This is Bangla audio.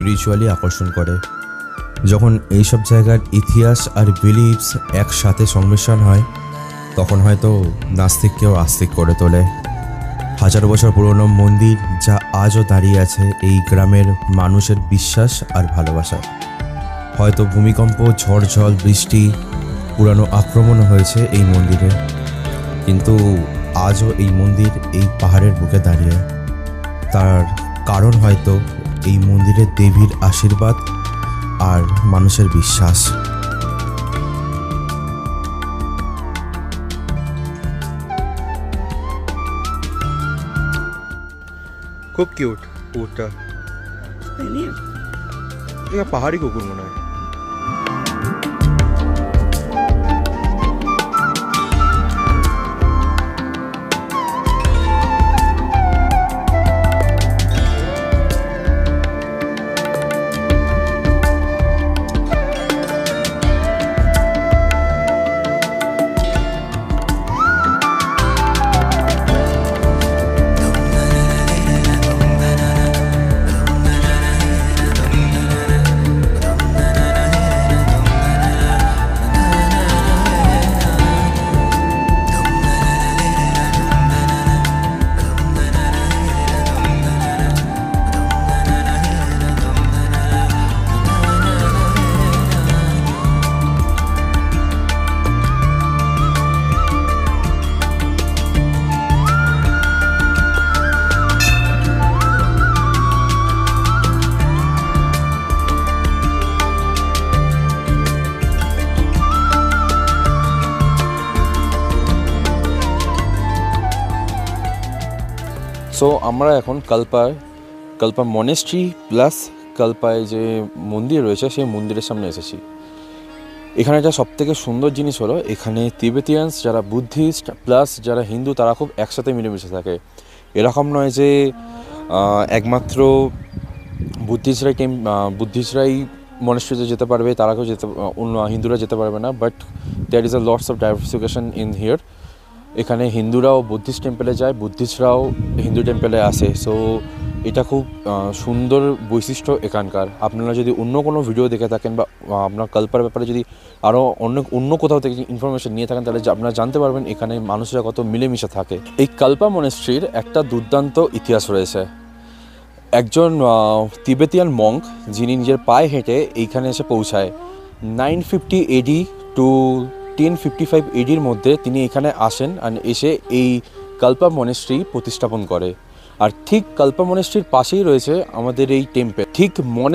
স্পিরিচুয়ালি আকর্ষণ করে। যখন এইসব জায়গার ইতিহাস আর বিলিভস একসাথে সংমিশ্রণ হয় তখন হয়তো নাস্তিককেও আস্তিক করে তোলে। হাজার বছর পুরনো মন্দির যা আজও দাঁড়িয়ে আছে এই গ্রামের মানুষের বিশ্বাস আর ভালোবাসা। হয়তো ভূমিকম্প, ঝড় জল, বৃষ্টি, পুরানো আক্রমণ হয়েছে এই মন্দিরে, কিন্তু আজও এই মন্দির এই পাহাড়ের বুকে দাঁড়িয়ে। তার কারণ হয়তো এই মন্দিরের দেবীর আশীর্বাদ আর মানুষের বিশ্বাস। খুব কিউট কুকুরটা, পাহাড়ি কুকুর মনে হয়। সো আমরা এখন কালপা মনেস্ট্রি প্লাস কালপায় যে মন্দির রয়েছে সেই মন্দিরের সামনে এসেছি। এখানে যা সবথেকে সুন্দর জিনিস হলো এখানে তিবেতিয়ানস যারা বুদ্ধিস্ট প্লাস যারা হিন্দু তারা খুব একসাথে মিলেমিশে থাকে। এরকম নয় যে একমাত্র বুদ্ধিস্টরাই মনেস্ট্রিতে যেতে পারবে, তারাকেও হিন্দুরা যেতে পারবে না, but there is a lots of diversification in here. এখানে হিন্দুরাও বুদ্ধিস্ট টেম্পলে যায়, বুদ্ধিস্টরাও হিন্দু টেম্পলে আসে। সো এটা খুব সুন্দর বৈশিষ্ট্য এখানকার। আপনারা যদি অন্য কোনো ভিডিও দেখে থাকেন বা আপনার কালপার ব্যাপারে যদি আরও অন্য কোথাও থেকে ইনফরমেশন নিয়ে থাকেন তাহলে আপনারা জানতে পারবেন এখানে মানুষরা কত মিলেমিশে থাকে। এই কালপা মনেস্ট্রির একটা দুর্দান্ত ইতিহাস রয়েছে। একজন তিবেতিয়ান মঙ্ক যিনি নিজের পায়ে হেঁটে এইখানে এসে পৌঁছায় 950 AD টু 1055 ADর মধ্যে তিনি এখানে আসেন আর এসে এই কালপা মনেস্ট্রি প্রতিস্থাপন করে। আর ঠিক কালপা মনেস্ট্রির পাশেই রয়েছে আমাদের এই টেম্পল। ঠিক